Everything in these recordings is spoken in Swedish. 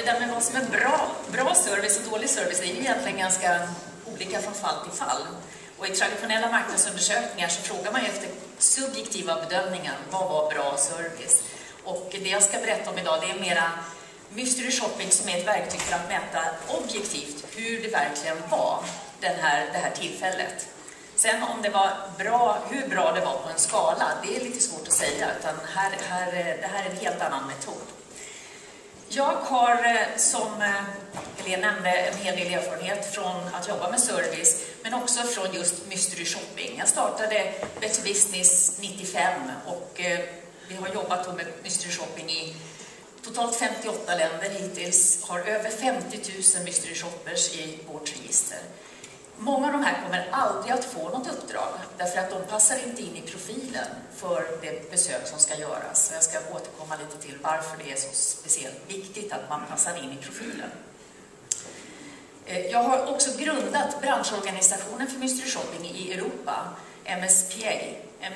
där med vad som är bra service och dålig service är ju egentligen ganska olika från fall till fall. Och i traditionella marknadsundersökningar så frågar man ju efter subjektiva bedömningar. Vad var bra service? Och det jag ska berätta om idag, det är mera mystery shopping, som är ett verktyg för att mäta objektivt hur det verkligen var det här tillfället. Sen om det var bra, hur bra det var på en skala, det är lite svårt att säga, utan det här är en helt annan metod. Jag har, som Helene nämnde, en hel del erfarenhet från att jobba med service, men också från just mystery shopping. Jag startade Better Business 95 och vi har jobbat med mystery shopping i totalt 58 länder hittills, har över 50 000 mystery shoppers i vårt register. Många av de här kommer aldrig att få något uppdrag, därför att de passar inte in i profilen för det besök som ska göras. Jag ska återkomma lite till varför det är så speciellt viktigt att man passar in i profilen. Jag har också grundat branschorganisationen för mystery shopping i Europa, MSPA.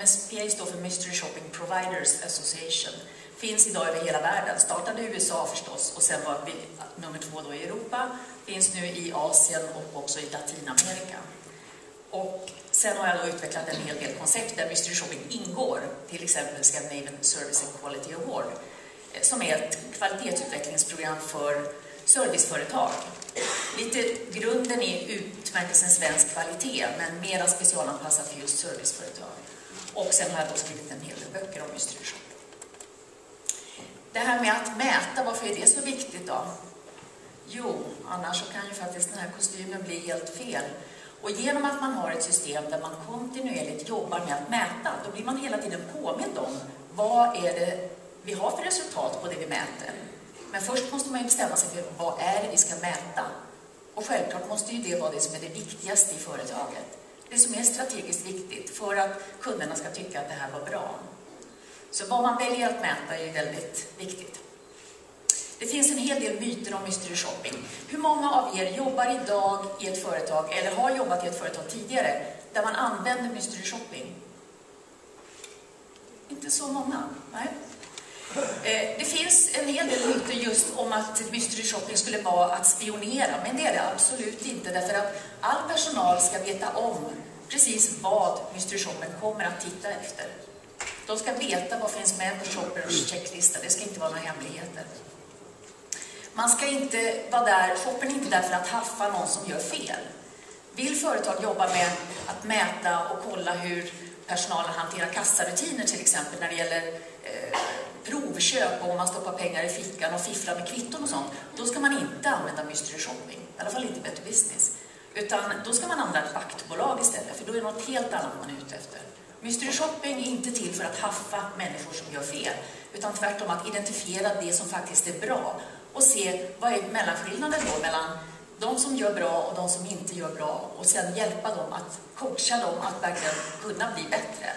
MSPA står för Mystery Shopping Providers Association. Finns idag över hela världen. Startade i USA förstås och sen var vi nummer 2 då i Europa. Finns nu i Asien och också i Latinamerika. Och sen har jag då utvecklat en hel del koncept där mystery shopping ingår. Till exempel Scandinavian Service and Quality Award, som är ett kvalitetsutvecklingsprogram för serviceföretag. Lite grunden är utmärkelsen svensk kvalitet, men mera specialanpassat för just serviceföretag. Och sen har jag då skrivit en hel del böcker om mystery shopping. Det här med att mäta, varför är det så viktigt då? Jo, annars så kan ju faktiskt den här kostymen bli helt fel. Och genom att man har ett system där man kontinuerligt jobbar med att mäta, då blir man hela tiden påmind om vad är det vi har för resultat på det vi mäter. Men först måste man ju bestämma sig för vad är det vi ska mäta. Och självklart måste ju det vara det som är det viktigaste i företaget. Det som är strategiskt viktigt för att kunderna ska tycka att det här var bra. Så vad man väljer att mäta är ju väldigt viktigt. Det finns en hel del myter om mystery shopping. Hur många av er jobbar idag i ett företag, eller har jobbat i ett företag tidigare, där man använder mystery shopping? Inte så många, nej. Det finns en hel del myter just om att mystery shopping skulle vara att spionera, men det är det absolut inte, därför att all personal ska veta om precis vad mystery shopping kommer att titta efter. De ska veta vad finns med på shoppers checklista, det ska inte vara några hemligheter. Man ska inte vara där, shoppen är inte där för att haffa någon som gör fel. Vill företag jobba med att mäta och kolla hur personalen hanterar kassarutiner till exempel när det gäller provköp och om man stoppar pengar i fickan och fifflar med kvitton och sånt, då ska man inte använda mystery shopping, i alla fall inte Better Business. Utan då ska man använda ett vaktbolag istället, för då är det något helt annat man är ute efter. Mystery shopping är inte till för att haffa människor som gör fel, utan tvärtom att identifiera det som faktiskt är bra och se vad är mellanskillnaden då mellan de som gör bra och de som inte gör bra, och sedan hjälpa dem att coacha dem att verkligen kunna bli bättre.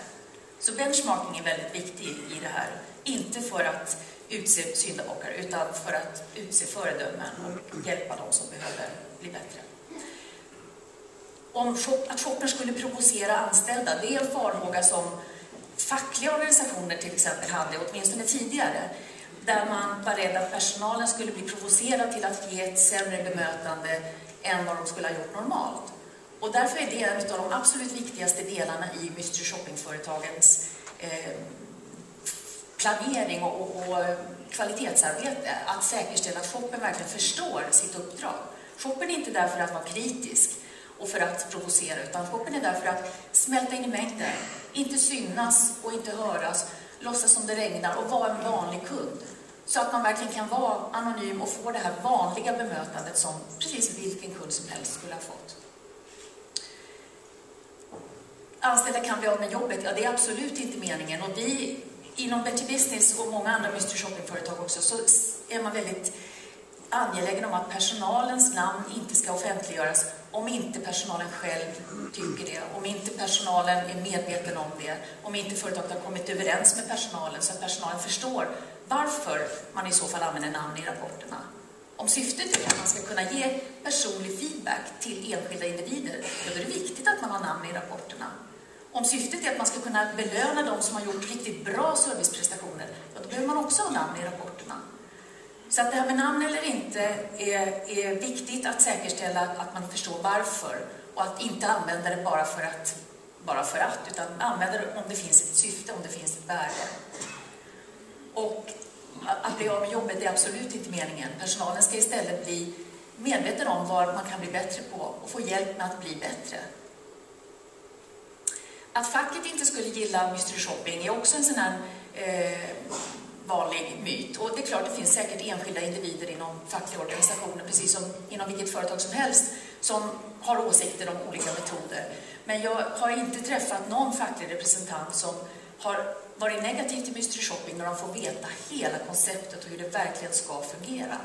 Så benchmarking är väldigt viktig i det här. Inte för att utse syndabockar, utan för att utse föredömen och hjälpa dem som behöver bli bättre. Om att shoppern skulle provocera anställda, det är en farhåga som fackliga organisationer till exempel hade, åtminstone tidigare, där man var rädd att personalen skulle bli provocerad till att ge ett sämre bemötande än vad de skulle ha gjort normalt. Och därför är det en av de absolut viktigaste delarna i mystery shopping-företagens planering och kvalitetsarbete, att säkerställa att shoppen verkligen förstår sitt uppdrag. Shoppen är inte där för att vara kritisk och för att provocera, utan shoppen är där för att smälta in i mängden, inte synas och inte höras, låtsas som det regnar och vara en vanlig kund. Så att man verkligen kan vara anonym och få det här vanliga bemötandet som precis vilken kund som helst skulle ha fått. Anställda kan bli av med jobbet, ja det är absolut inte meningen. Och vi inom Better Business och många andra mystery shopping-företag också, så är man väldigt angelägen om att personalens namn inte ska offentliggöras om inte personalen själv tycker det, om inte personalen är medveten om det, om inte företaget har kommit överens med personalen så att personalen förstår varför man i så fall använder namn i rapporterna. Om syftet är att man ska kunna ge personlig feedback till enskilda individer, då är det viktigt att man har namn i rapporterna. Om syftet är att man ska kunna belöna de som har gjort riktigt bra serviceprestationer, då behöver man också ha namn i rapporterna. Så att det här med namn eller inte är viktigt att säkerställa att man förstår varför. Och att inte använda det bara för att, utan använda det om det finns ett syfte, om det finns ett värde. Och att bli av med jobbet är absolut inte meningen. Personalen ska istället bli medveten om vad man kan bli bättre på och få hjälp med att bli bättre. Att facket inte skulle gilla mystery shopping är också en sån här vanlig myt. Och det är klart, det finns säkert enskilda individer inom fackliga organisationer, precis som inom vilket företag som helst, som har åsikter om olika metoder. Men jag har inte träffat någon facklig representant som har varit negativ till mystery shopping när de får veta hela konceptet och hur det verkligen ska fungera.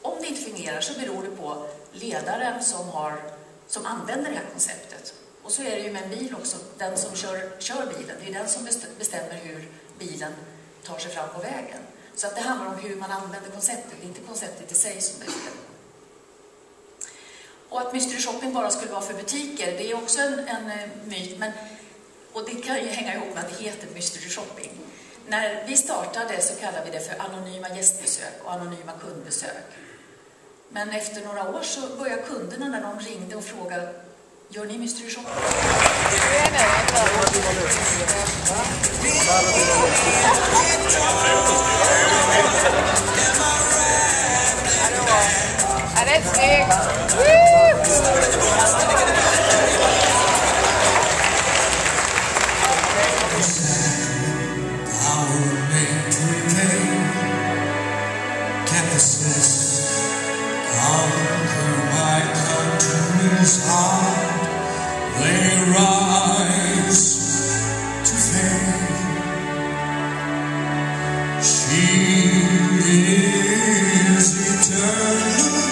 Om det inte fungerar så beror det på ledaren som använder det här konceptet. Och så är det ju med en bil också. Den som kör bilen, det är den som bestämmer hur bilen tar sig fram på vägen. Så att det handlar om hur man använder konceptet, det är inte konceptet i sig som är fel. Och att mystery shopping bara skulle vara för butiker, det är också en myt. Och det kan ju hänga ihop med att det heter mystery shopping. När vi startade så kallade vi det för anonyma gästbesök och anonyma kundbesök. Men efter några år så började kunderna, när de ringde och frågade: gör ni mystery shopping? Ja, det är snyggt! They rise to fame. She is eternal.